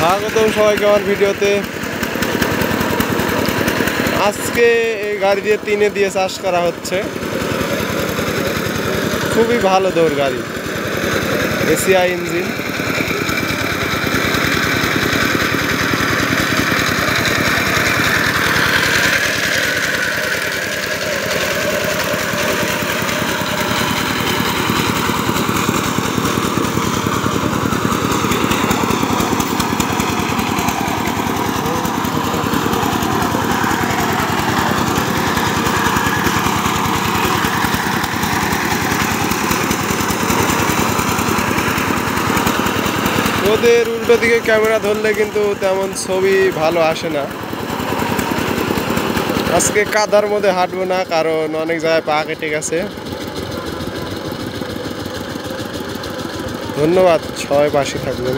স্বাগতম সবাইকে আমার ভিডিওতে। আজকে এই গাড়ি দিয়ে 3 দিয়ে চাষ করা হচ্ছে। খুবই ভালো দৌড় গাড়ি, এসিআই ইঞ্জিন। রোদের উল্টো দিকে ক্যামেরা ধরলে কিন্তু তেমন ছবি ভালো আসে না। আজকে কাদার মধ্যে হাঁটবো না, কারণ অনেক জায়গায় পা কেটে গেছে। ধন্যবাদ, সবাই পাশে থাকবেন।